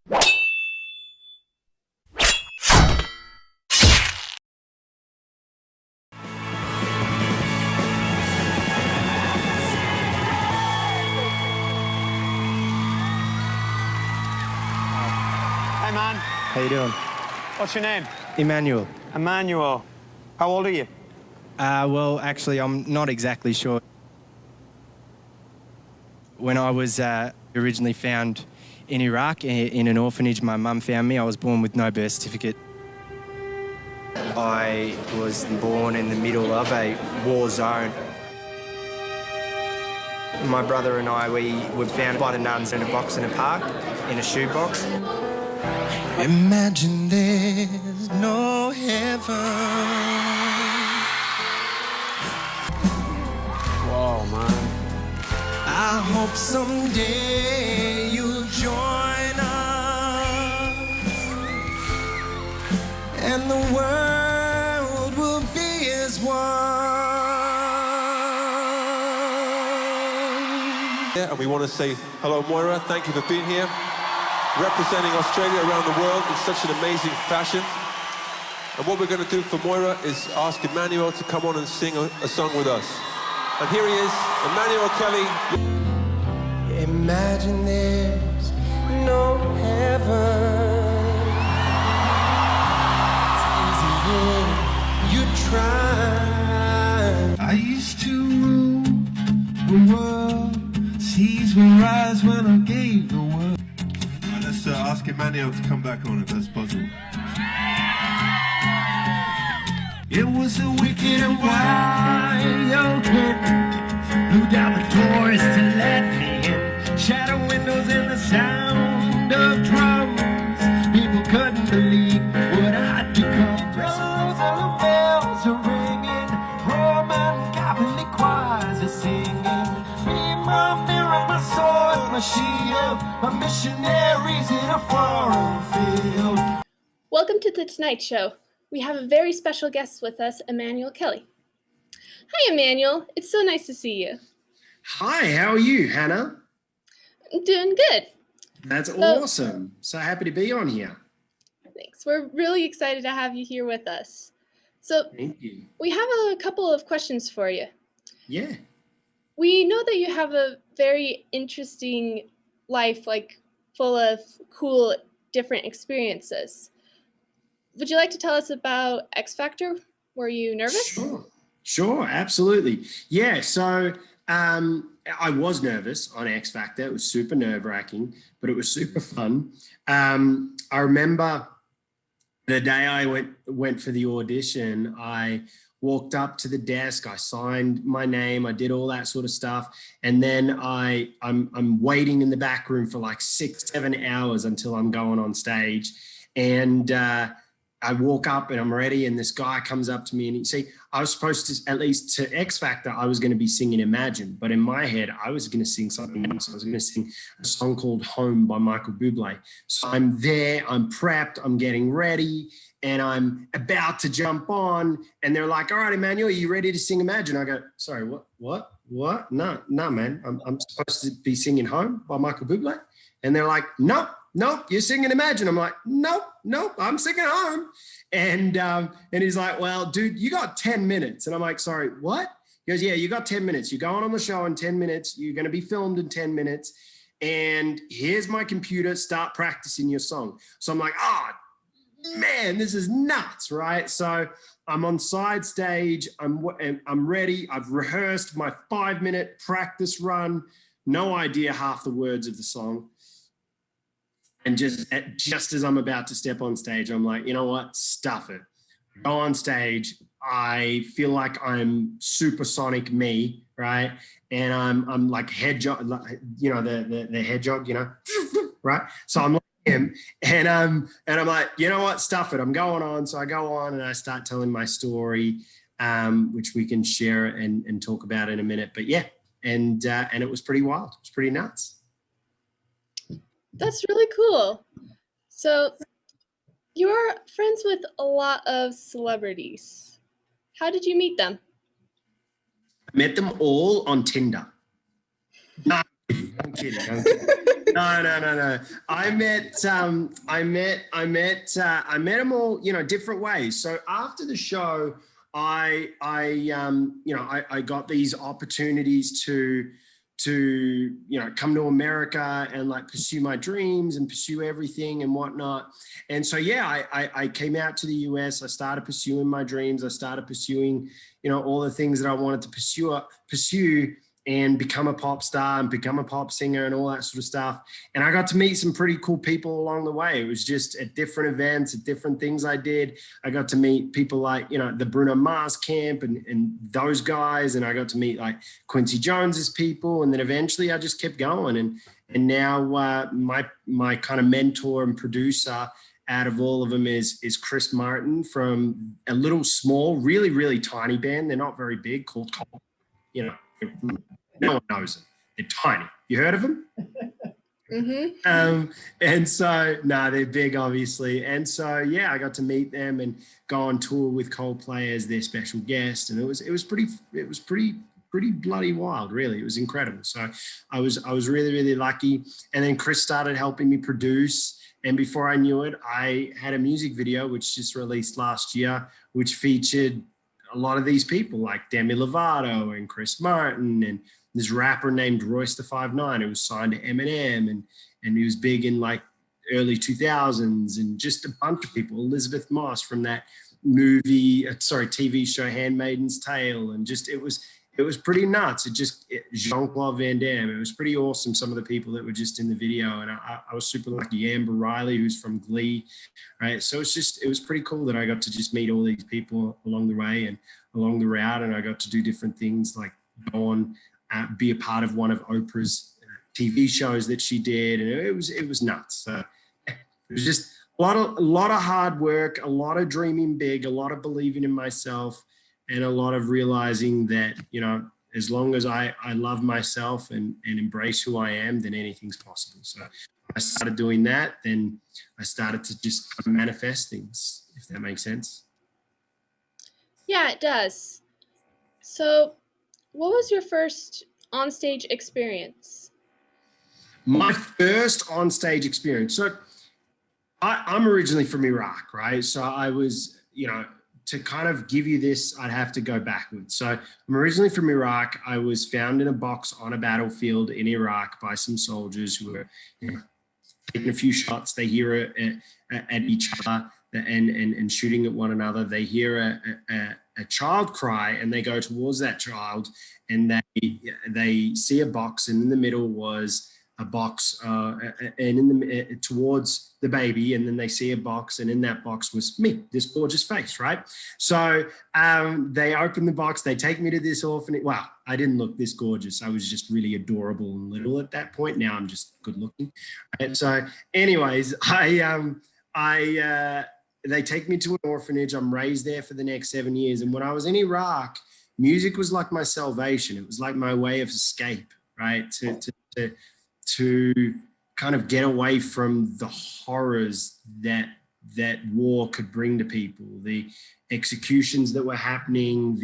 Hey, man. How you doing? What's your name? Emmanuel. Emmanuel. How old are you? Well, actually, I'm not exactly sure. When I was originally found in Iraq, in an orphanage, my mum found me. I was born with no birth certificate. I was born in the middle of a war zone. My brother and I, we were found by the nuns in a box in a park, in a shoebox. Imagine there's no heaven. Whoa, man. I hope someday you'll join us, and the world will be as one. Yeah, and we want to say hello, Moira. Thank you for being here, representing Australia around the world in such an amazing fashion. And what we're going to do for Moira is ask Emmanuel to come on and sing a song with us. And here he is, Emmanuel Kelly. Imagine there's no heaven. It's easy when you try. I used to rule the world. Seas will rise when I gave the word. Let's ask Emmanuel to come back on if that's possible. It was a wicked and wide young curtain. Blew down the doors to let me in. Shadow windows and the sound of drums. People couldn't believe what I'd become. Bells and bells are ringing. Roman Catholic choirs are singing. Be my mirror, my sword, my shield. My missionaries in a foreign field. Welcome to the 2Knight Show. We have a very special guest with us, Emmanuel Kelly. Hi, Emmanuel. It's so nice to see you. Hi, how are you, Hannah? I'm doing good. That's awesome. So happy to be on here. Thanks. We're really excited to have you here with us. So Thank you. we have a couple of questions for you. Yeah. We know that you have a very interesting life, like full of cool, different experiences. Would you like to tell us about X Factor? Were you nervous? Sure, absolutely. Yeah, so I was nervous on X Factor. It was super nerve-wracking, but it was super fun. I remember the day I went for the audition, I walked up to the desk, I signed my name, I did all that sort of stuff. And then I'm waiting in the back room for like 6-7 hours until I'm going on stage. And I walk up and I'm ready, and this guy comes up to me, and I was supposed to, at least to X Factor, I was going to be singing Imagine, but in my head, I was going to sing something else. I was going to sing a song called Home by Michael Bublé. So I'm there, I'm prepped, I'm getting ready, and I'm about to jump on, and they're like, all right, Emmanuel, are you ready to sing Imagine? I go, sorry, what? No, man, I'm supposed to be singing Home by Michael Bublé. And they're like, nope, you're singing Imagine. I'm like, nope, I'm singing Home. And he's like, well, dude, you got 10 minutes. And I'm like, sorry, what? He goes, yeah, you got 10 minutes. You're going on the show in 10 minutes. You're going to be filmed in 10 minutes. And here's my computer. Start practicing your song. So I'm like, oh, man, this is nuts, right? So I'm on side stage. I'm ready. I've rehearsed my 5-minute practice run. No idea half the words of the song. And just as I'm about to step on stage, I'm like, you know what? Stuff it. Go on stage. I feel like I'm supersonic me, right? And I'm like hedgehog, you know, the hedgehog, you know, right? So I'm like him, and I'm like, you know what? Stuff it. I'm going on. So I go on and I start telling my story, which we can share and talk about in a minute. But yeah, and it was pretty wild. It was pretty nuts. That's really cool. So you're friends with a lot of celebrities. How did you meet them? I met them all on Tinder. No, I'm kidding. No. I met them all, you know, different ways. So after the show, I got these opportunities to you know, come to America and like pursue my dreams and pursue everything and whatnot. And so yeah, I came out to the US. I started pursuing my dreams. I started pursuing, you know, all the things that I wanted to pursue and become a pop star and become a pop singer and all that sort of stuff. And I got to meet some pretty cool people along the way. It was just at different events, at different things I did. I got to meet people like, you know, the Bruno Mars camp and those guys. And I got to meet like Quincy Jones's people. And then eventually I just kept going. And now my kind of mentor and producer out of all of them is Chris Martin from a little small, really, really tiny band. They're not very big, called, you know, no one knows them. They're tiny. You heard of them? Mm-hmm. And so, no, they're big, obviously. And so, yeah, I got to meet them and go on tour with Coldplay as their special guest. And it was pretty bloody wild, really. It was incredible. So I was really, really lucky. And then Chris started helping me produce. And before I knew it, I had a music video, which just released last year, which featured a lot of these people like Demi Lovato and Chris Martin and this rapper named Royce the 5'9", who was signed to Eminem and he was big in like early 2000s, and just a bunch of people, Elizabeth Moss from that TV show Handmaid's Tale, and just it was pretty nuts. Jean-Claude Van Damme. It was pretty awesome, some of the people that were just in the video. And I was super lucky. Amber Riley, who's from Glee, right? So it was pretty cool that I got to just meet all these people along the way and along the route. And I got to do different things like go on, be a part of one of Oprah's TV shows that she did. And it was nuts. So it was just a lot of hard work, a lot of dreaming big, a lot of believing in myself, and a lot of realizing that, you know, as long as I love myself and embrace who I am, then anything's possible. So when I started doing that, then I started to just manifest things, if that makes sense. Yeah, it does. So what was your first onstage experience? My first onstage experience. So I'm originally from Iraq, right? So I was, you know, to kind of give you this, I'd have to go backwards. So I'm originally from Iraq. I was found in a box on a battlefield in Iraq by some soldiers who were, you know, taking a few shots. They hear it at each other and shooting at one another. They hear a child cry and they go towards that child, and they see a box, and in the middle was a box and towards the baby, and then they see a box, and in that box was me, this gorgeous face, right? So they open the box, they take me to this orphanage. Wow, I didn't look this gorgeous. I was just really adorable and little at that point. Now I'm just good looking. Right? So anyways, they take me to an orphanage. I'm raised there for the next 7 years. And when I was in Iraq, music was like my salvation. It was like my way of escape, right? To kind of get away from the horrors that war could bring to people, the executions that were happening,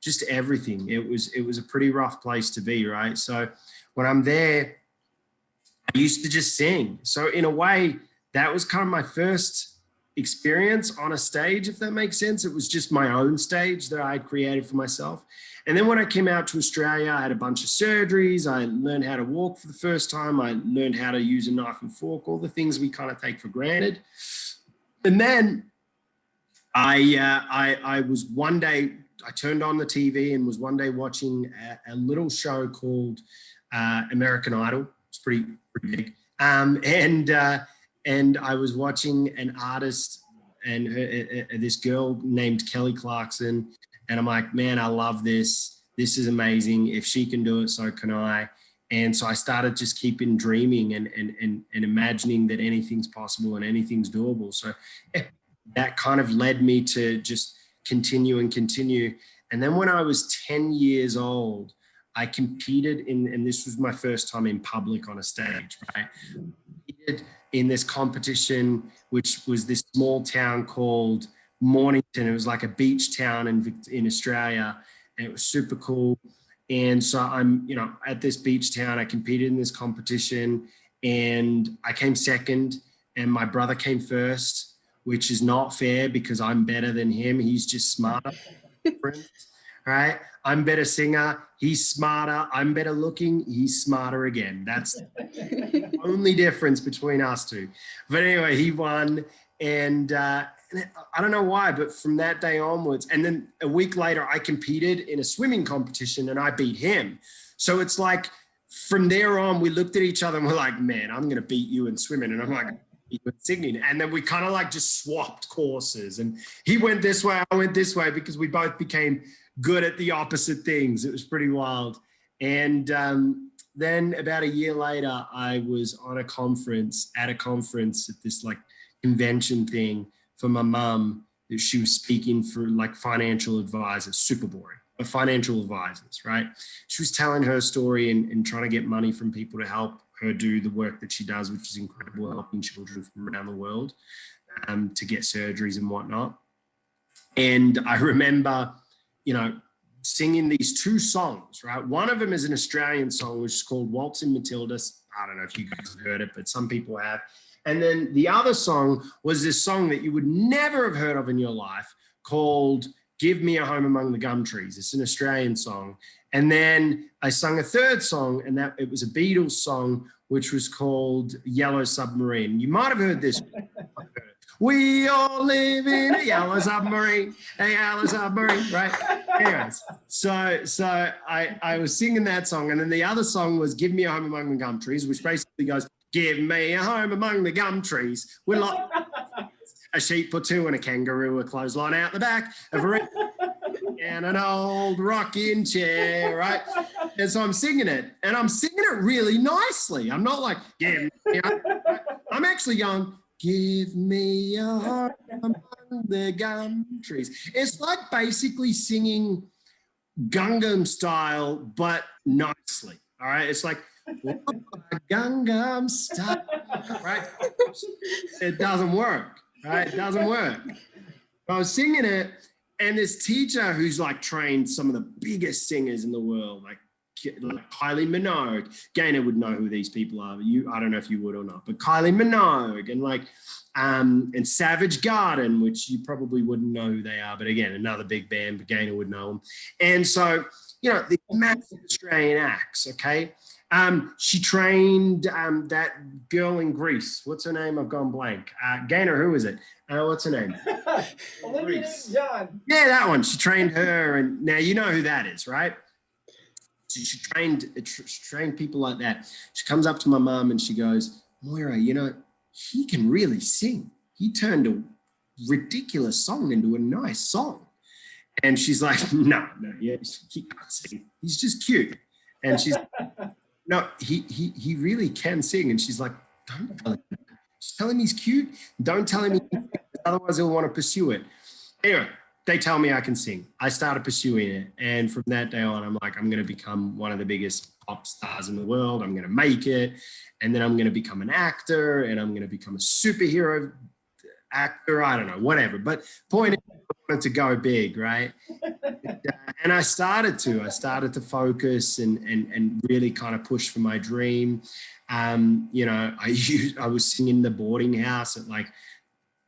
just everything. It was a pretty rough place to be, right? So when I'm there, I used to just sing. So in a way, that was kind of my first experience on a stage, if that makes sense. It was just my own stage that I had created for myself. And then when I came out to Australia, I had a bunch of surgeries. I learned how to walk for the first time. I learned how to use a knife and fork, all the things we kind of take for granted. And then I was one day, I turned on the TV and was one day watching a little show called American Idol. It's pretty big. And I was watching an artist and this girl named Kelly Clarkson. And I'm like, man, I love this. This is amazing. If she can do it, so can I. And so I started just keeping dreaming and imagining that anything's possible and anything's doable. So that kind of led me to just continue. And then when I was 10 years old, I competed and this was my first time in public on a stage, right? I competed in this competition, which was this small town called Mornington. It was like a beach town in Australia, and it was super cool. And so I'm, you know, at this beach town, I competed in this competition, and I came second, and my brother came first, which is not fair because I'm better than him. He's just smarter. Right? I'm better singer. He's smarter. I'm better looking. He's smarter again. That's the only difference between us two. But anyway, he won. And I don't know why, but from that day onwards, and then a week later, I competed in a swimming competition and I beat him. So it's like from there on, we looked at each other and we're like, man, I'm going to beat you in swimming. And I'm like, beat you in singing. And then we kind of like just swapped courses. And he went this way, I went this way, because we both became good at the opposite things. It was pretty wild. And then about a year later, I was on a conference, at this like convention thing for my mum. She was speaking for like financial advisors, super boring, but financial advisors, right? She was telling her story and trying to get money from people to help her do the work that she does, which is incredible, helping children from around the world to get surgeries and whatnot. And I remember, singing these two songs, right? One of them is an Australian song, which is called Waltzing Matildas. I don't know if you guys have heard it, but some people have. And then the other song was this song that you would never have heard of in your life called Give Me a Home Among the Gum Trees. It's an Australian song. And then I sung a third song, and that it was a Beatles song, which was called Yellow Submarine. You might have heard this. We all live in a yellow submarine, right? Anyways, so I was singing that song, and then the other song was Give Me a Home Among the Gum Trees, which basically goes, give me a home among the gum trees. We're like a sheep or two and a kangaroo, a clothesline out the back, and an old rocking chair, right? And so I'm singing it, and I'm singing it really nicely. I'm not like, I'm actually going, give me a home among the gum trees. It's like basically singing Gangnam Style, but nicely, all right? It's like, Gangnam Style, right? It doesn't work, right? It doesn't work. I was singing it, and this teacher who's like trained some of the biggest singers in the world, like Kylie Minogue. Gaynor would know who these people are. I don't know if you would or not, but Kylie Minogue and Savage Garden, which you probably wouldn't know who they are, but again, another big band, but Gaynor would know them. And so, the massive Australian acts, okay? She trained that girl in Greece. What's her name? I've gone blank. Gaynor, who is it? What's her name? Olivia John. Yeah, that one. She trained her, and now you know who that is, right? She trained people like that. She comes up to my mom and she goes, Moira, he can really sing. He turned a ridiculous song into a nice song. And she's like, no, yeah, he can't sing. He's just cute. And she's no, he really can sing. And she's like, don't tell him. Just tell him he's cute. Don't tell him he can sing, otherwise he'll want to pursue it. Anyway, they tell me I can sing. I started pursuing it. And from that day on, I'm like, I'm going to become one of the biggest pop stars in the world. I'm going to make it. And then I'm going to become an actor, and I'm going to become a superhero actor. I don't know, whatever. But point is, I wanted to go big, right? And I started to focus and really kind of push for my dream. I was singing in the boarding house at like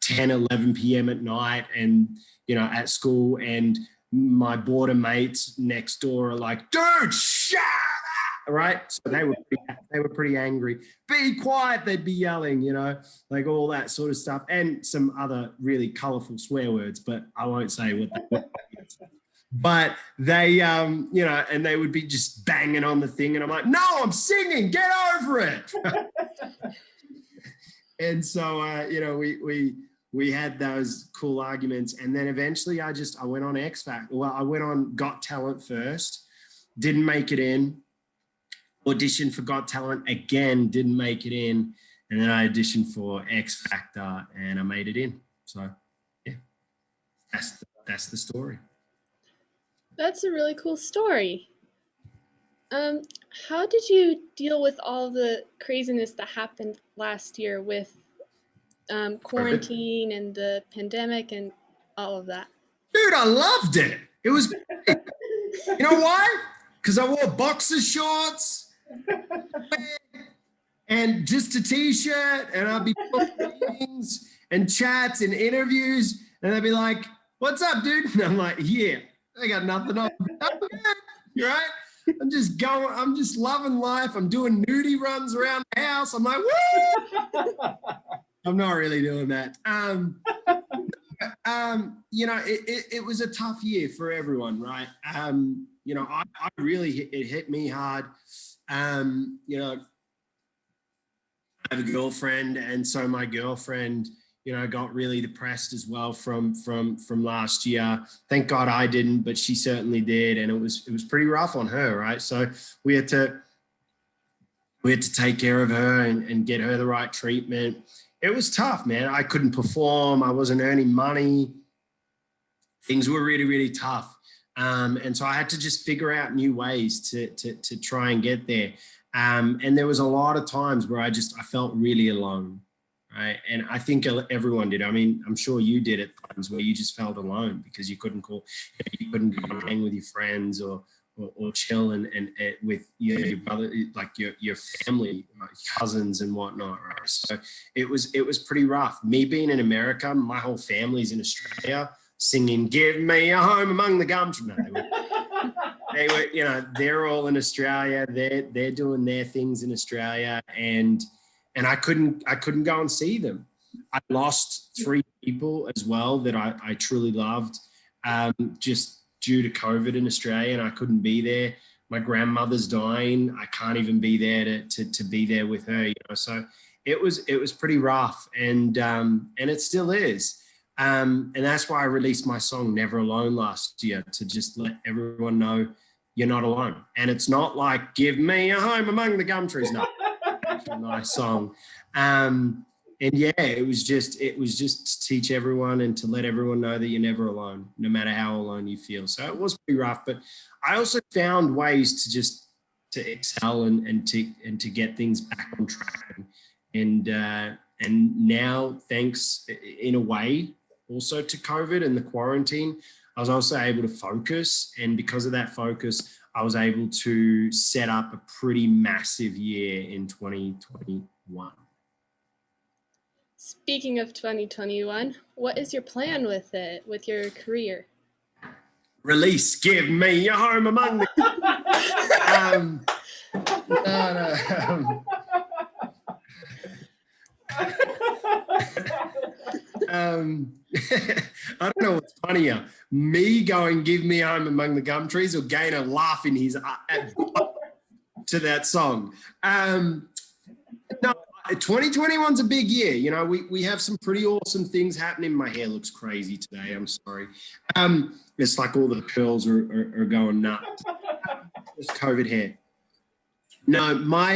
10, 11 p.m. at night, and at school, and my boarder mates next door are like, dude, shut up, right? So they were pretty angry. Be quiet, they'd be yelling, like all that sort of stuff, and some other really colorful swear words, but I won't say what they were. But they, and they would be just banging on the thing, and I'm like, no, I'm singing, get over it. And so, we had those cool arguments, and then eventually I went on X Factor. Well, I went on Got Talent first, didn't make it in. Auditioned for Got Talent again, didn't make it in, and then I auditioned for X Factor, and I made it in. So, yeah, that's the story. That's a really cool story. How did you deal with all the craziness that happened last year with quarantine and the pandemic and all of that? Dude, I loved it. It was great. You know why? Because I wore boxer shorts, and just a t-shirt, and I'd be meetings and chats and interviews, and they'd be like, "What's up, dude?" And I'm like, "Yeah, I got nothing on." Right? I'm just going, I'm just loving life. I'm doing nudie runs around the house. I'm like, woo! I'm not really doing that. You know, it was a tough year for everyone, right? You know, I really, it hit me hard. You know, I have a girlfriend, and so my girlfriend, you know, got really depressed as well from last year. Thank God I didn't, but she certainly did, and it was pretty rough on her, right? So we had to take care of her and get her the right treatment. It was tough, man. I couldn't perform. I wasn't earning money. Things were really, really tough. And so I had to just figure out new ways to try and get there. And there was a lot of times where I felt really alone, right? And I think everyone did. I mean, I'm sure you did at times where you just felt alone because you couldn't go and hang with your friends or chill and with your brother, like your family, like cousins and whatnot, right? So it was pretty rough. Me being in America, my whole family's in Australia singing "Give Me a Home Among the Gum Trees." No, they were, you know, they're all in Australia. They're doing their things in Australia, and I couldn't go and see them. I lost 3 people as well that I truly loved, just due to COVID in Australia, and I couldn't be there. My grandmother's dying. I can't even be there to be there with her, you know. So it was pretty rough, and it still is. And that's why I released my song "Never Alone" last year, to just let everyone know you're not alone. And it's not like "Give Me a Home Among the Gum Trees." No, it's a nice song. And yeah, it was just to teach everyone and to let everyone know that you're never alone, no matter how alone you feel. So it was pretty rough, but I also found ways to excel and to get things back on track. And now, thanks in a way also to COVID and the quarantine, I was also able to focus. And because of that focus, I was able to set up a pretty massive year in 2021. Speaking of 2021, what is your plan with it, with your career? Release "Give Me a Home Among the..." I don't know what's funnier, me going "Give Me a Home Among the Gum Trees" or Gaynor laughing his to that song. No, 2021's a big year. You know, we have some pretty awesome things happening. My hair looks crazy today. I'm sorry. It's like all the curls are going nuts. It's COVID hair. No, my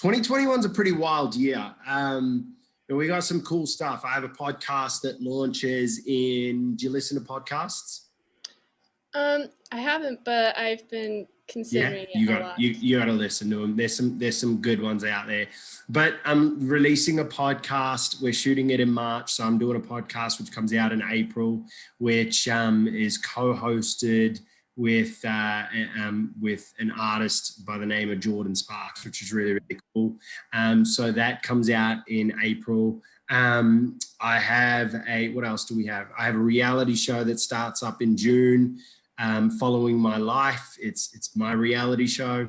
2021's a pretty wild year. And we got some cool stuff. I have a podcast that launches in. Do you listen to podcasts? I haven't, but I've been considering it a lot. You got to listen to them. There's some good ones out there. But I'm releasing a podcast. We're shooting it in March, so I'm doing a podcast which comes out in April, which is co-hosted with an artist by the name of Jordan Sparks, which is really, really cool. So that comes out in April. I have what else do we have? I have a reality show that starts up in June, following my life. It's my reality show.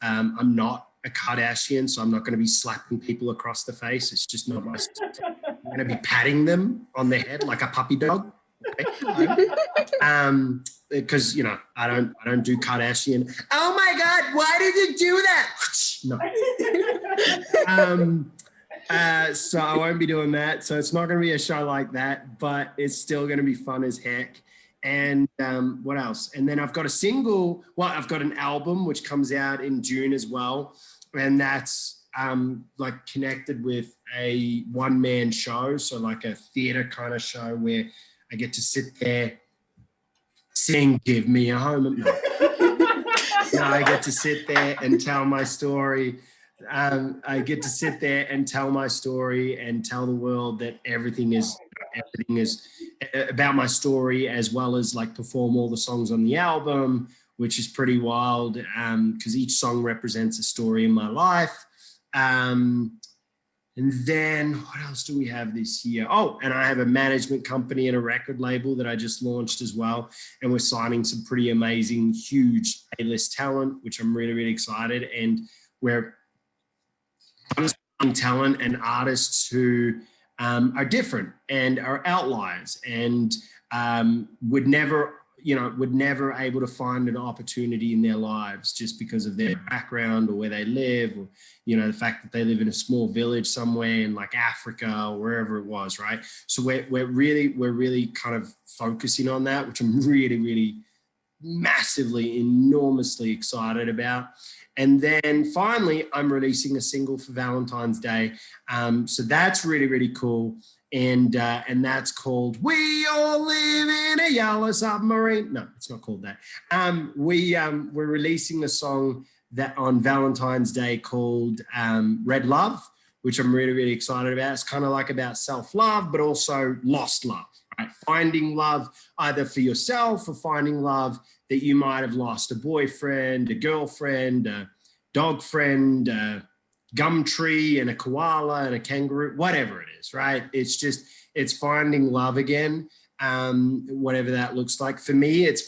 I'm not a Kardashian, so I'm not going to be slapping people across the face. It's just not my style. I'm going to be patting them on the head like a puppy dog. Okay? Because, you know, I don't do Kardashian. Oh my God, why did you do that? No. So I won't be doing that. So it's not going to be a show like that, but it's still going to be fun as heck. And what else? And then I've got a single. Well, I've got an album which comes out in June as well, and that's like connected with a one-man show, so like a theater kind of show where I get to sit there, sing "Give Me a Home." No, I get to sit there and tell my story. I get to sit there and tell my story and tell the world that everything is about my story, as well as like perform all the songs on the album, which is pretty wild because each song represents a story in my life. And then what else do we have this year? Oh, and I have a management company and a record label that I just launched as well. And we're signing some pretty amazing, huge A-list talent, which I'm really, really excited. And we're signing talent and artists who are different and are outliers and would never able to find an opportunity in their lives just because of their background or where they live, or, the fact that they live in a small village somewhere in like Africa or wherever it was, right? So we're really kind of focusing on that, which I'm really, really massively, enormously excited about. And then finally, I'm releasing a single for Valentine's Day. So that's really, really cool. And that's called "We All Live in a Yellow Submarine." No, it's not called that. We're releasing a song that on Valentine's Day called "Red Love," which I'm really, really excited about. It's kind of like about self-love, but also lost love, right? Finding love either for yourself or finding love that you might have lost: a boyfriend, a girlfriend, a dog friend, gum tree and a koala and a kangaroo, whatever it is, right? It's finding love again, whatever that looks like. For me, it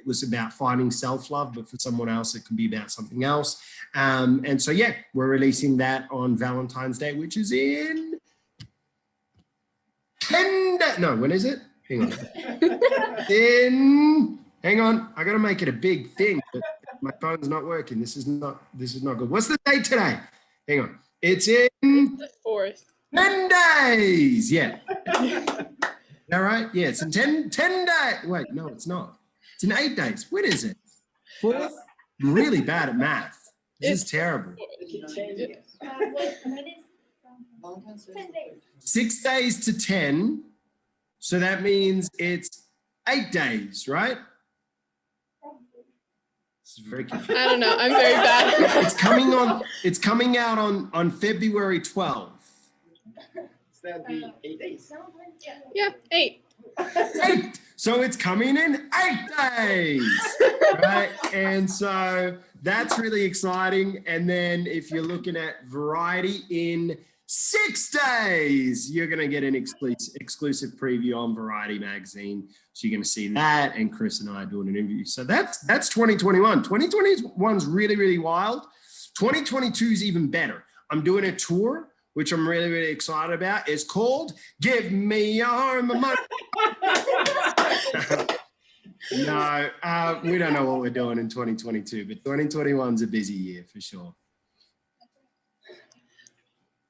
was about finding self-love, but for someone else, it could be about something else. And so, yeah, we're releasing that on Valentine's Day, which is in 10 days. No, when is it? Hang on. Hang on, I gotta make it a big thing, but my phone's not working. This is not good. What's the date today? Hang on. It's in the 4th. 10 days. Yeah. All right. Yeah, it's in 10 days. Wait, no, it's not. It's in 8 days. When is it? 4th? I'm really bad at math. This is terrible. 6 days to 10. So that means it's 8 days, right? This is very confusing. I don't know. I'm very bad. It's coming out on February 12th. So that'd be 8 days. Yeah, 8. 8. So it's coming in 8 days, right? And so that's really exciting. And then if you're looking at Variety in 6 days, you're going to get an exclusive preview on Variety magazine. So you're going to see that, and Chris and I are doing an interview. So that's 2021. 2021's really, really wild. 2022 is even better. I'm doing a tour, which I'm really, really excited about. It's called "Give Me Your Home Money." No, we don't know what we're doing in 2022, but 2021's a busy year for sure.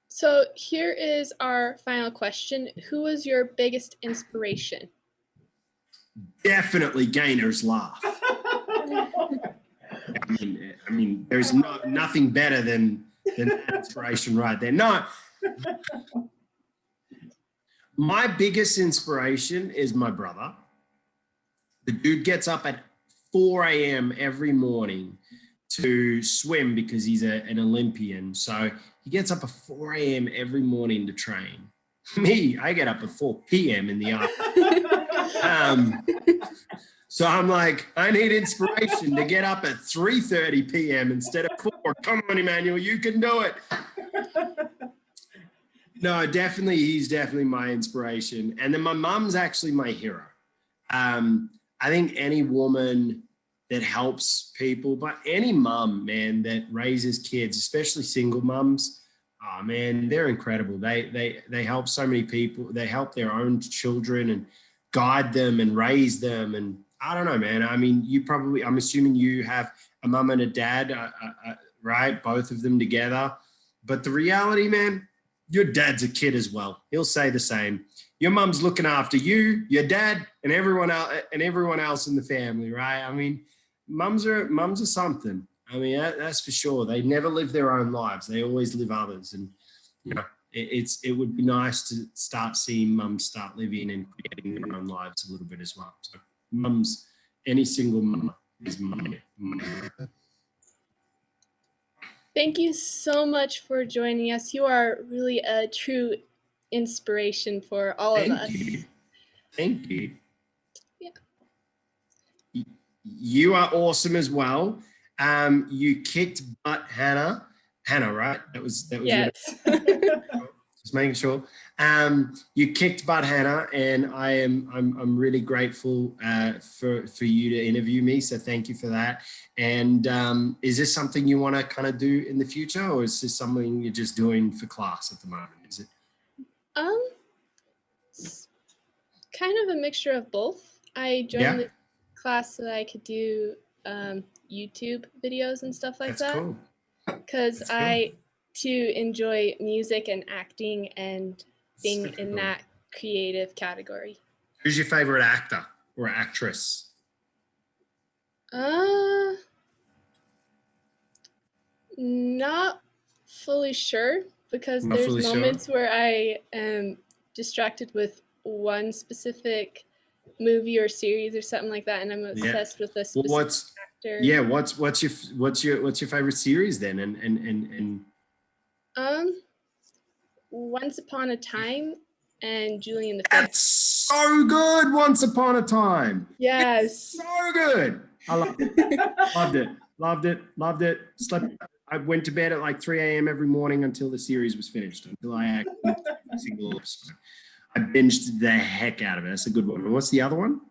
So here is our final question. Who was your biggest inspiration? Definitely Gainer's laugh. I mean, there's nothing better than that inspiration right there. No, my biggest inspiration is my brother. The dude gets up at 4 a.m. every morning to swim because he's an Olympian. So he gets up at 4 a.m. every morning to train. Me, I get up at 4 p.m. in the afternoon. So I'm like, I need inspiration to get up at 3:30 p.m. instead of 4. Come on, Emmanuel, you can do it. No, definitely, he's definitely my inspiration. And then my mom's actually my hero. I think any woman that helps people, but any mom, man, that raises kids, especially single moms, oh man, they're incredible. They help so many people. They help their own children and guide them and raise them. And I don't know, man. I mean, I'm assuming you have a mom and a dad, right? Both of them together. But the reality, man, your dad's a kid as well. He'll say the same. Your mom's looking after you, your dad, and everyone else in the family, right? I mean, mums are something. I mean, that's for sure. They never live their own lives. They always live others. And, you know, it would be nice to start seeing mums start living and creating their own lives a little bit as well. So mums, any single mum is my. Thank you so much for joining us. You are really a true inspiration for all of us. Thank you. Yeah. You are awesome as well. You kicked butt, Hannah. Hannah, right? That was your Yes. just making sure. You kicked butt, Hannah, and I'm really grateful for you to interview me. So thank you for that. And is this something you want to kind of do in the future, or is this something you're just doing for class at the moment? Is it? Kind of a mixture of both. I joined the class so that I could do YouTube videos and stuff like That's that. cool. Because I too enjoy music and acting and being Super in cool. that creative category. Who's your favorite actor or actress? Not fully sure, because Not there's fully sure? moments where I am distracted with one specific movie or series or something like that, and I'm obsessed with a specific actor. Yeah, what's your favorite series then? And Once Upon a Time and Julie and the Phantom. that's so good. Once Upon a Time. Yes. It's so good. I loved it. Loved it. Slept. I went to bed at like 3 a.m. every morning until the series was finished, until I actually watched every single episode. I binged the heck out of it. That's a good one. And what's the other one?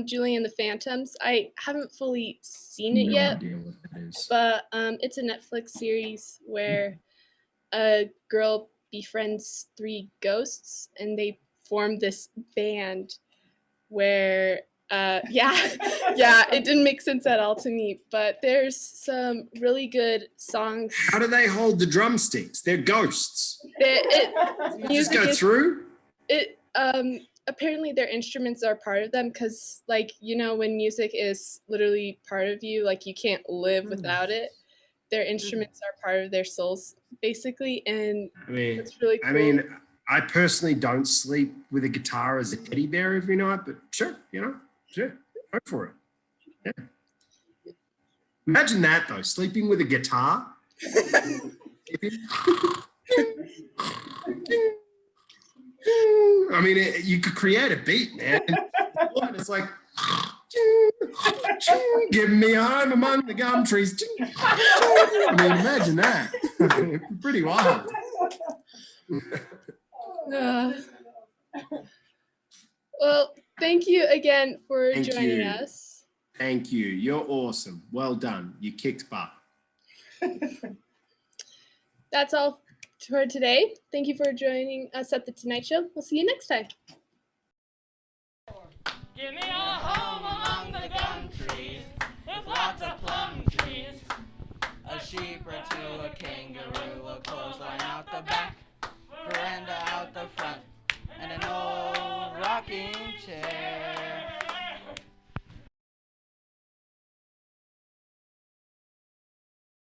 Julie and the Phantoms. I haven't fully seen it yet, idea what that is. but it's a Netflix series where a girl befriends 3 ghosts and they form this band where it didn't make sense at all to me, but there's some really good songs. How do they hold the drumsticks? They're ghosts. It Just go through? Apparently their instruments are part of them, because like, you know, when music is literally part of you, like you can't live without it. Their instruments are part of their souls, basically, and it's really cool. I personally don't sleep with a guitar as a teddy bear every night, but sure, go for it. Yeah. Imagine that though, sleeping with a guitar. I mean, you could create a beat, man. It's like, give me a home among the gum trees. I mean, imagine that. Pretty wild. Well, thank you again for joining us. Thank you. You're awesome. Well done. You kicked butt. That's all for today. Thank you for joining us at the Tonight Show. We'll see you next time. Give me a home among the gum trees with lots of plum trees. A sheep or two, a kangaroo, a clothesline out the back, veranda out the front, and an old rocking chair.